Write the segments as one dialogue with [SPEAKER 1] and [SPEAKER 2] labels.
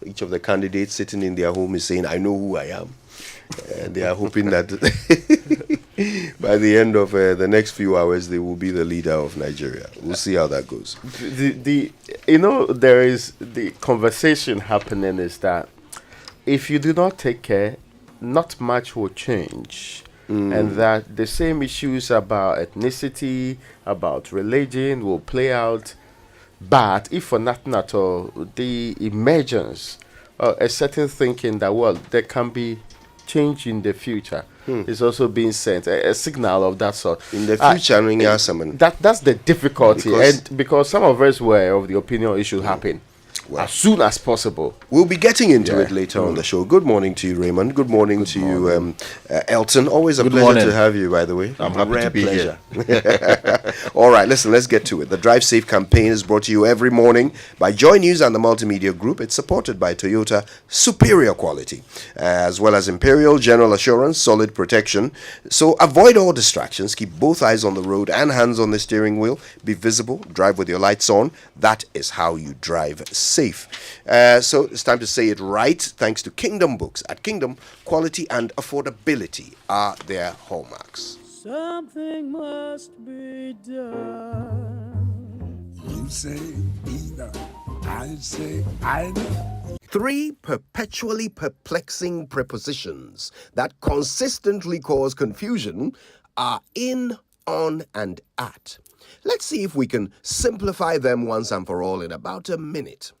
[SPEAKER 1] each of the candidates sitting in their home is saying, I know who I am. And they are hoping that by the end of the next few hours, they will be the leader of Nigeria. We'll see how that goes.
[SPEAKER 2] There is the conversation happening is that if you do not take care, not much will change. And that the same issues about ethnicity, about religion will play out. But if for nothing at all, the emergence, a certain thinking that, well, there can be change in the future is also being sent, a signal of that sort.
[SPEAKER 1] In the future,
[SPEAKER 2] that's the difficulty. Because some of us were of the opinion it should happen as soon as possible.
[SPEAKER 1] We'll be getting into it later on the show. Good morning to you, Raymond. Good morning to you, Elton. Always a pleasure to have you, by the way.
[SPEAKER 3] I'm happy to be here.
[SPEAKER 1] All right, listen, let's get to it. The Drive Safe campaign is brought to you every morning by Joy News and the Multimedia Group. It's supported by Toyota Superior Quality, as well as Imperial General Assurance, Solid Protection. So avoid all distractions. Keep both eyes on the road and hands on the steering wheel. Be visible. Drive with your lights on. That is how you drive safe. So it's time to say it right. Thanks to Kingdom Books. At Kingdom, quality and affordability are their hallmarks.
[SPEAKER 4] Something must be done.
[SPEAKER 5] You say either, I say either.
[SPEAKER 1] 3 perpetually perplexing prepositions that consistently cause confusion are in, on, and at. Let's see if we can simplify them once and for all in about a minute.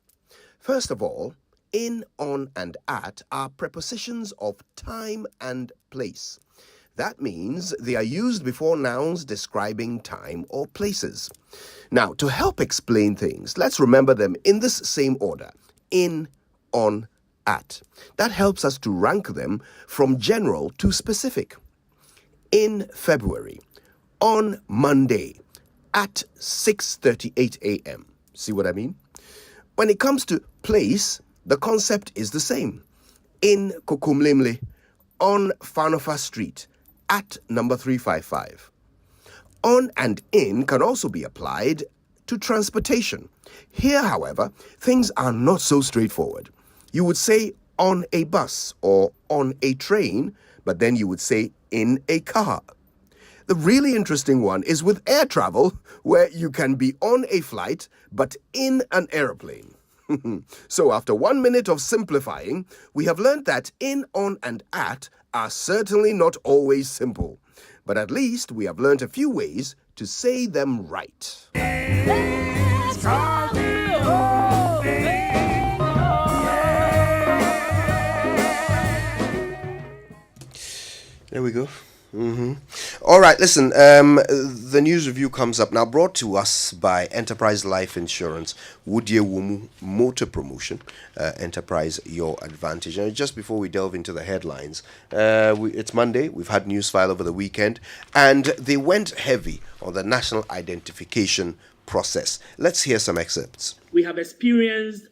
[SPEAKER 1] First of all, in, on, and at are prepositions of time and place. That means they are used before nouns describing time or places. Now, to help explain things, let's remember them in this same order: in, on, at. That helps us to rank them from general to specific. In February, on Monday, at 6:38 a.m. See what I mean? When it comes to place, the concept is the same. In Kokumlemle, on Fanofa Street, at number 355. On and in can also be applied to transportation. Here, however, things are not so straightforward. You would say on a bus or on a train, but then you would say in a car. The really interesting one is with air travel, where you can be on a flight, but in an aeroplane. So after 1 minute of simplifying, we have learned that in, on, and at are certainly not always simple. But at least we have learned a few ways to say them right. There we go. All right, listen, the news review comes up now, brought to us by Enterprise Life Insurance, Wudye Wumu Motor Promotion, Enterprise Your Advantage. And just before we delve into the headlines, it's Monday, we've had news file over the weekend, and they went heavy on the national identification process. Let's hear some excerpts.
[SPEAKER 6] We have experienced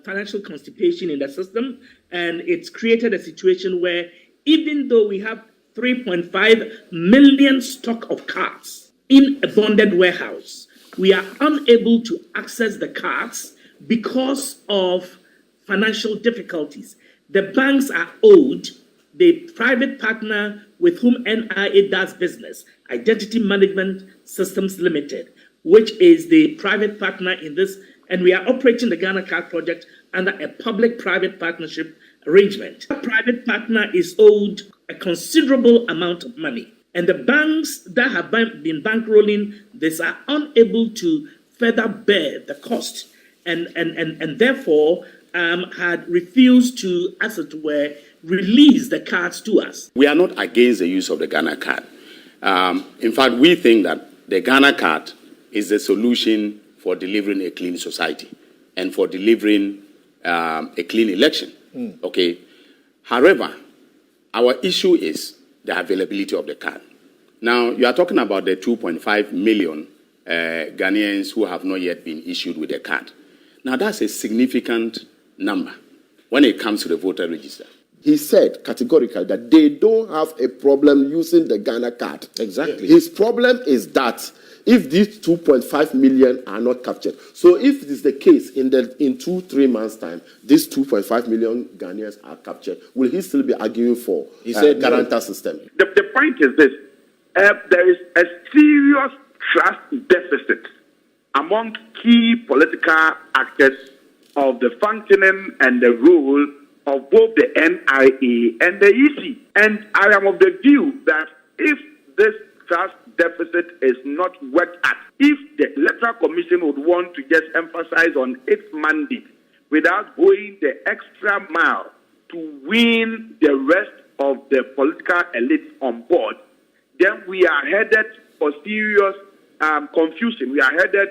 [SPEAKER 6] financial constipation in the system, and it's created a situation where even though we have 3.5 million stock of cards in a bonded warehouse, we are unable to access the cards because of financial difficulties. The banks are owed the private partner with whom NIA does business, Identity Management Systems Limited, which is the private partner in this, and we are operating the Ghana Card project under a public-private partnership arrangement. A private partner is owed a considerable amount of money, and the banks that have been bankrolling this are unable to further bear the cost, and therefore had refused to, as it were, release the cards to us.
[SPEAKER 7] We are not against the use of the Ghana Card. In fact, we think that the Ghana Card is the solution for delivering a clean society and for delivering a clean election. Okay. However, our issue is the availability of the card. Now, you are talking about the 2.5 million Ghanaians who have not yet been issued with a card. Now, that's a significant number when it comes to the voter register.
[SPEAKER 8] He said categorically that they don't have a problem using the Ghana card.
[SPEAKER 7] Exactly.
[SPEAKER 8] His problem is that if these 2.5 million are not captured. So if it is the case in 2-3 months' time, these 2.5 million Ghanaians are captured, will he still be arguing for guarantor system?
[SPEAKER 3] The point is this. There is a serious trust deficit among key political actors of the functioning and the role of both the NIA and the EC. And I am of the view that if this trust deficit is not worked at, if the Electoral Commission would want to just emphasize on its mandate without going the extra mile to win the rest of the political elites on board, then we are headed for serious confusion. We are headed.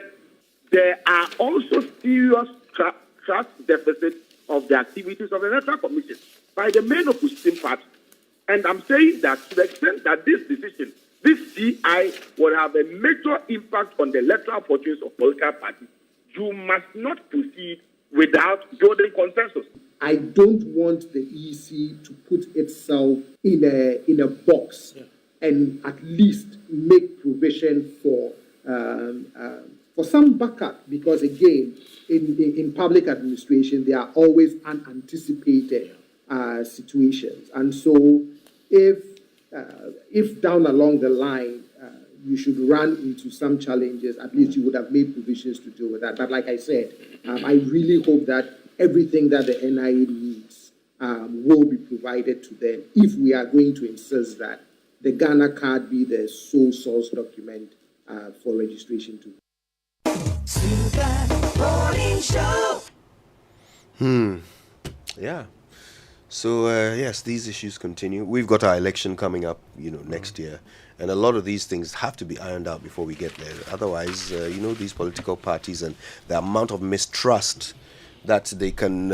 [SPEAKER 3] There are also serious trust deficit of the activities of the Electoral Commission by the main opposition party. And I'm saying that to the extent that this decision, this GI, will have a major impact on the electoral fortunes of political parties, you must not proceed without building consensus.
[SPEAKER 9] I don't want the EC to put itself in a box and at least make provision for some backup, because again, in public administration, there are always unanticipated situations, and so if down along the line you should run into some challenges, at least you would have made provisions to deal with that. But like I said, I really hope that everything that the NIA needs will be provided to them if we are going to insist that the Ghana card be the sole source document for registration too.
[SPEAKER 1] Yeah. So, yes, these issues continue. We've got our election coming up, next year. And a lot of these things have to be ironed out before we get there. Otherwise, these political parties and the amount of mistrust that they can,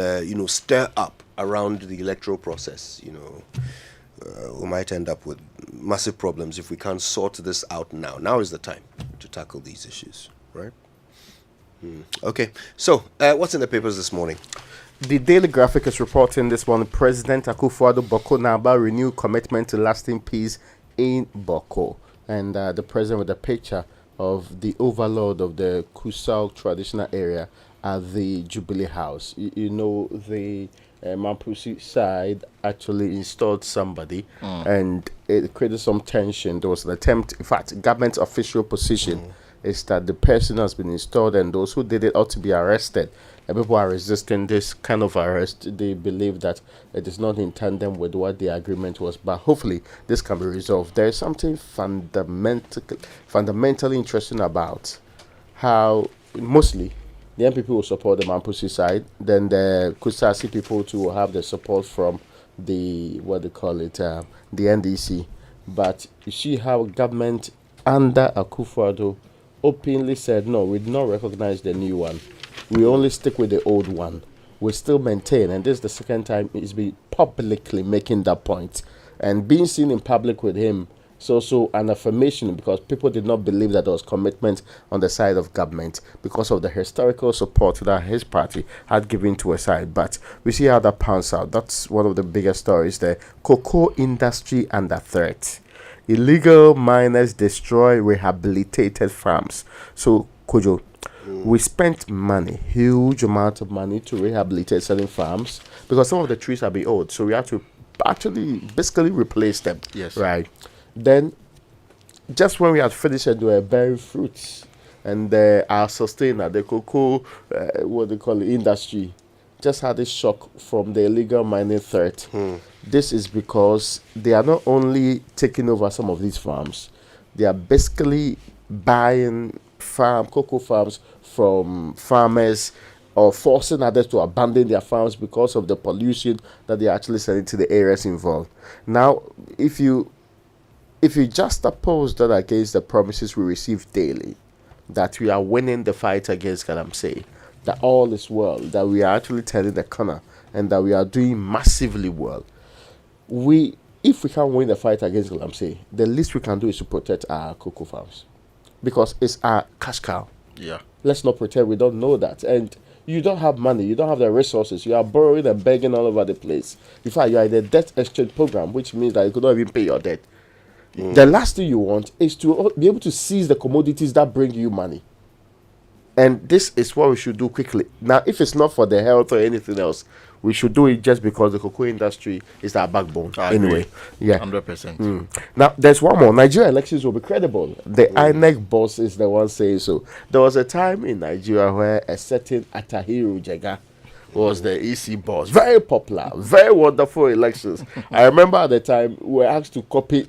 [SPEAKER 1] stir up around the electoral process, we might end up with massive problems if we can't sort this out now. Now is the time to tackle these issues, right? Okay, so what's in the papers this morning?
[SPEAKER 2] The Daily Graphic is reporting this morning, President Akufo-Addo Boko Naba renewed commitment to lasting peace in Boko. And the president with a picture of the overlord of the Kusal traditional area at the Jubilee House. The Mampusi side actually installed somebody and it created some tension. There was an attempt, in fact, government official position is that the person has been installed and those who did it ought to be arrested. And people are resisting this kind of arrest. They believe that it is not in tandem with what the agreement was, but hopefully this can be resolved. There is something fundamentally interesting about how mostly the NPP will support the Mampusi side, then the Kusasi people too will have the support from the the NDC. But you see how government under Akufo-Addo openly said, no, we do not recognize the new one. We only stick with the old one. We still maintain, and this is the second time he's been publicly making that point. And being seen in public with him is also an affirmation, because people did not believe that there was commitment on the side of government because of the historical support that his party had given to a side. But we see how that pans out. That's one of the biggest stories there. Cocoa industry under threat. Illegal miners destroy rehabilitated farms. So, Kojo, we spent money, huge amount of money to rehabilitate certain farms because some of the trees have been old. So we have to actually basically replace them.
[SPEAKER 1] Yes.
[SPEAKER 2] Right. Then, just when we had finished it, they were bearing fruits. And our sustainer, the cocoa, industry, just had a shock from the illegal mining threat. This is because they are not only taking over some of these farms, they are basically buying cocoa farms from farmers or forcing others to abandon their farms because of the pollution that they are actually sending to the areas involved. Now, if you just oppose that against the promises we receive daily, that we are winning the fight against Galamsey, that all is well, that we are actually turning the corner, and that we are doing massively well, if we can't win the fight against Galamsey, the least we can do is to protect our cocoa farms, because it's our cash cow.
[SPEAKER 1] Yeah.
[SPEAKER 2] Let's not pretend we don't know that. And you don't have money, you don't have the resources, you are borrowing and begging all over the place. In fact, you are in a debt exchange program, which means that you could not even pay your debt. The last thing you want is to be able to seize the commodities that bring you money. And this is what we should do quickly. Now, if it's not for the health or anything else, we should do it just because the cocoa industry is our backbone.
[SPEAKER 10] I
[SPEAKER 2] Anyway,
[SPEAKER 10] agree.
[SPEAKER 2] yeah.
[SPEAKER 10] 100%.
[SPEAKER 2] Now, there's one more. Nigeria elections will be credible. The INEC boss is the one saying so. There was a time in Nigeria where a certain Atahiru Jega was the EC boss. Very popular, very wonderful elections. I remember at the time we were asked to copy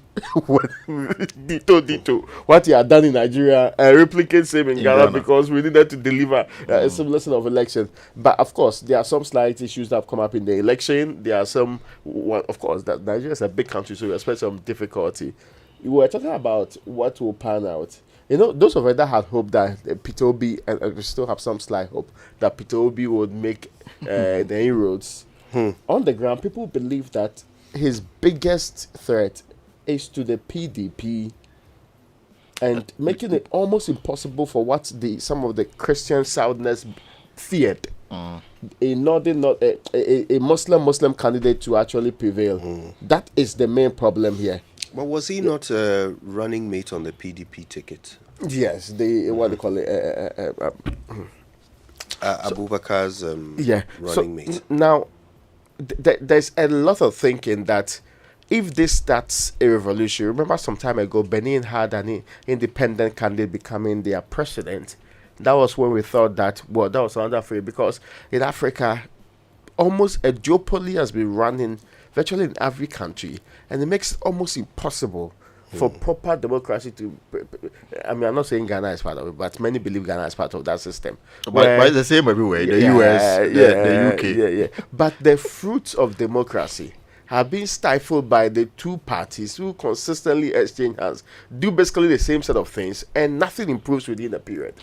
[SPEAKER 2] Dito what he had done in Nigeria and replicate same in Ghana because we needed to deliver a similar set of elections. But of course, there are some slight issues that have come up in the election. There are some, of course, that Nigeria is a big country, so we expect some difficulty. We were talking about what will pan out. You know, those of us that had hope that Peter Obi, and we still have some slight hope that Peter Obi would make the inroads. On the ground, people believe that his biggest threat is to the PDP and making it almost impossible for what some of the Christian Southerners feared. A Muslim candidate to actually prevail. That is the main problem here.
[SPEAKER 1] But was he not a running mate on the PDP ticket?
[SPEAKER 2] Yes, what they call it,
[SPEAKER 1] Abubakar's running mate.
[SPEAKER 2] Now, there's a lot of thinking that if this starts a revolution, remember some time ago, Benin had an independent candidate becoming their president. That was when we thought that, well, that was another free, because in Africa, almost a duopoly has been running virtually in every country, and it makes it almost impossible for proper democracy to. I mean, I'm not saying Ghana is part of it, but many believe Ghana is part of that system.
[SPEAKER 10] But it's the same everywhere. The US, the UK.
[SPEAKER 2] But the fruits of democracy have been stifled by the two parties who consistently exchange hands, do basically the same set of things, and nothing improves within a period.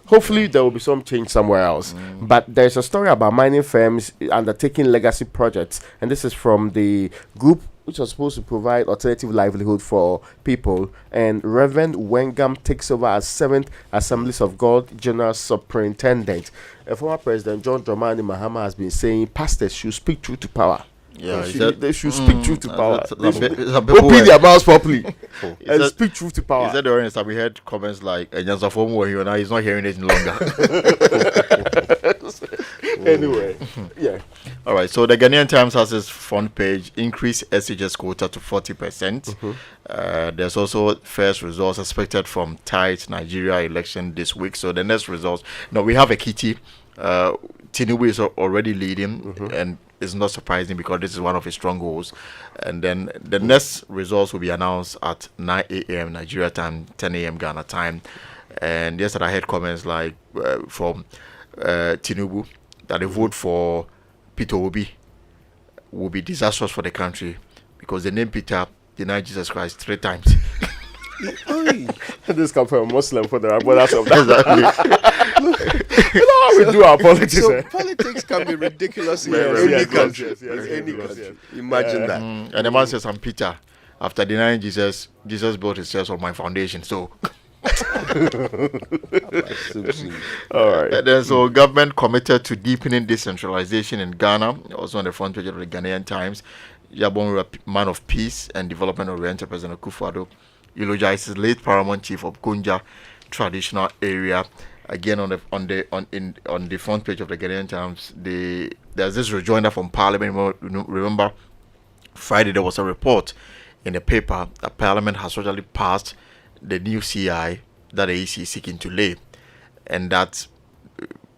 [SPEAKER 2] Hopefully, there will be some change somewhere else. But there's a story about mining firms undertaking legacy projects, and this is from the group which was supposed to provide alternative livelihood for people. And Reverend Wengam takes over as 7th Assemblies of God General Superintendent. Former President John Dramani Mahama has been saying pastors should speak truth to power.
[SPEAKER 10] Yeah,
[SPEAKER 2] they should speak truth to power.
[SPEAKER 10] Open
[SPEAKER 2] their mouths properly and speak truth to power.
[SPEAKER 10] Is that the awareness that we heard comments like now he's not hearing it any longer?
[SPEAKER 2] Anyway, yeah.
[SPEAKER 10] All right. So the Ghanaian Times has its front page: increase SHS quota to 40%. There's also first results expected from tight Nigeria election this week. So the next results. Now we have a Ekiti. Tinubu is already leading, and it's not surprising because this is one of his strongholds. And then the next results will be announced at 9 a.m. Nigeria time, 10 a.m. Ghana time. And yesterday I heard comments like from Tinubu that a vote for Peter Obi will be disastrous for the country because the name Peter denied Jesus Christ 3 times.
[SPEAKER 2] This comes from a Muslim for the brothers of that. You know how we do our politics.
[SPEAKER 1] So politics can be ridiculous in any country. Any country. Imagine that.
[SPEAKER 10] And the man says, I'm Peter. After denying Jesus, Jesus built his church on my foundation. So,
[SPEAKER 2] all right.
[SPEAKER 10] And then, so government committed to deepening decentralization in Ghana. Also on the front page of the Ghanaian Times. Yabon, man of peace and development oriented President Akufo-Addo, eulogizes late paramount chief of Gunja traditional area. Again, on the front page of the Ghanaian Times, there's this rejoinder from Parliament. Remember, Friday there was a report in the paper that Parliament has actually passed the new CI that the EC is seeking to lay, and that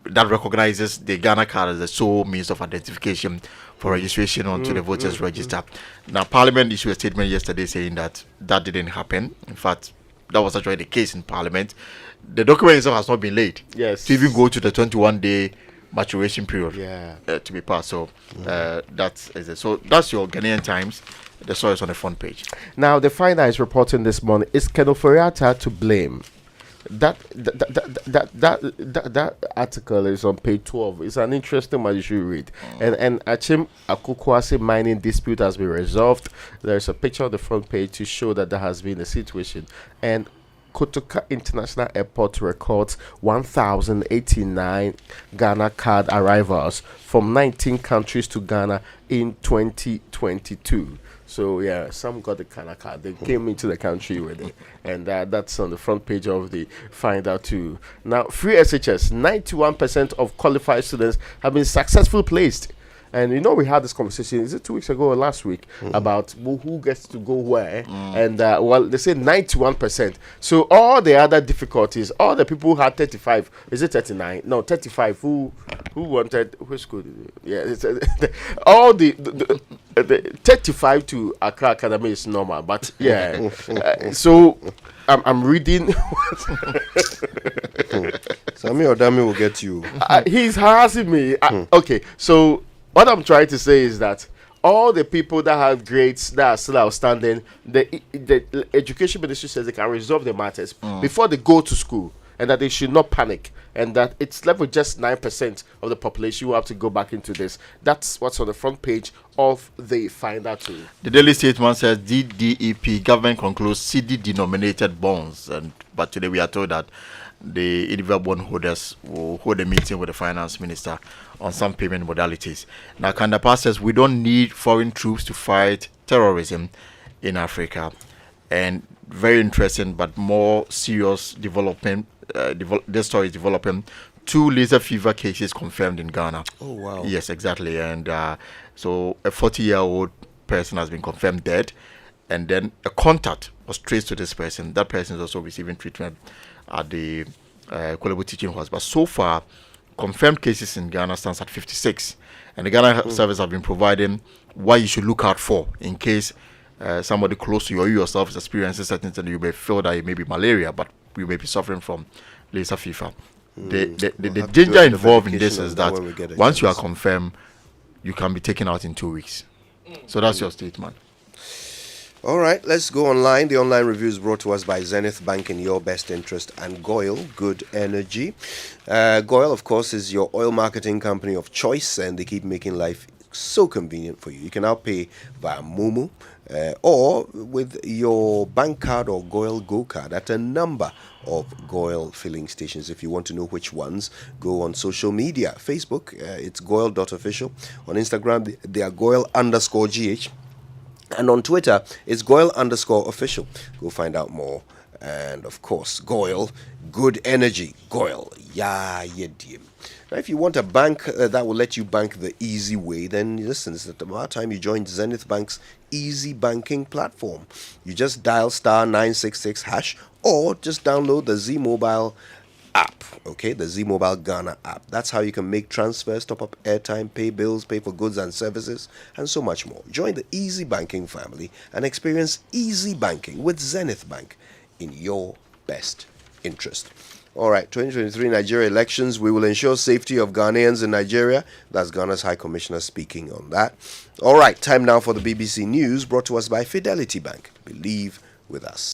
[SPEAKER 10] recognizes the Ghana card as the sole means of identification for registration onto the voters register. Now, Parliament issued a statement yesterday saying that didn't happen. In fact, that was actually the case in Parliament. The document itself has not been laid.
[SPEAKER 2] Yes.
[SPEAKER 10] To even go to the 21-day maturation period.
[SPEAKER 2] Yeah.
[SPEAKER 10] To be passed. So that is it. So that's your Ghanaian Times. The story is on the front page.
[SPEAKER 2] Now, the Finder is reporting this morning: is Kenoforiata to blame? That article is on page 12. It's an interesting one you should read. And Achim Akukwasi mining dispute has been resolved. There's a picture on the front page to show that there has been a situation. And Kotoka International Airport records 1,089 Ghana card arrivals from 19 countries to Ghana in 2022. So yeah, some got the Ghana card. They came into the country with it, and that's on the front page of the Find Out too. Now, free SHS, 91% of qualified students have been successfully placed. And we had this conversation, is it 2 weeks ago or last week, about who gets to go where? And well, they say 91%. So all the other difficulties, all the people who had 35, is it 39? No, 35. Who wanted, which school? Yeah, all the 35 to Accra Academy is normal, but yeah. So I'm reading.
[SPEAKER 1] Sammy or Dami will get you.
[SPEAKER 2] He's harassing me. Okay, so what I'm trying to say is that all the people that have grades that are still outstanding, the education ministry says they can resolve the matters before they go to school, and that they should not panic, and that it's left with just 9% of the population who have to go back into this. That's what's on the front page of the Find Out tool.
[SPEAKER 10] The daily statement says DDEP government concludes CD denominated bonds, but today we are told that the individual bondholders will hold a meeting with the finance minister on some payment modalities. Now, Kandapa says we don't need foreign troops to fight terrorism in Africa. And very interesting, but more serious development. This story is developing. 2 laser fever cases confirmed in Ghana.
[SPEAKER 1] Oh, wow.
[SPEAKER 10] Yes, exactly. And so a 40-year-old person has been confirmed dead. And then a contact was traced to this person. That person is also receiving treatment at the Kolebu Teaching Hospital. But so far, confirmed cases in Ghana stands at 56. And the Ghana Health Service have been providing what you should look out for in case somebody close to you or you yourself is experiencing certain things. You may feel that it may be malaria, but you may be suffering from laser fever. The danger involved in this is that once you are confirmed, you can be taken out in 2 weeks. So that's your statement.
[SPEAKER 1] All right, let's go online. The online review is brought to us by Zenith Bank in your best interest and Goil, Good Energy. Goil, of course, is your oil marketing company of choice, and they keep making life so convenient for you. You can now pay via Momo or with your bank card or Goil Go card at a number of Goil filling stations. If you want to know which ones, go on social media. Facebook, it's goil.official. On Instagram, they are goil_GH. And on Twitter, it's Goil_official. Go find out more. And of course, Goil, Good Energy. Goil, yeah, yedim. Now, if you want a bank that will let you bank the easy way, then listen, it's about time you joined Zenith Bank's easy banking platform. You just dial *966# or just download the Z Mobile app, okay, the Z Mobile Ghana app. That's how you can make transfers, top up airtime, pay bills, pay for goods and services, and so much more. Join the easy banking family and experience easy banking with Zenith Bank in your best interest. All right, 2023 Nigeria elections. We will ensure safety of Ghanaians in Nigeria. That's Ghana's High Commissioner speaking on that. All right, time now for the BBC News, brought to us by Fidelity Bank. Believe with us.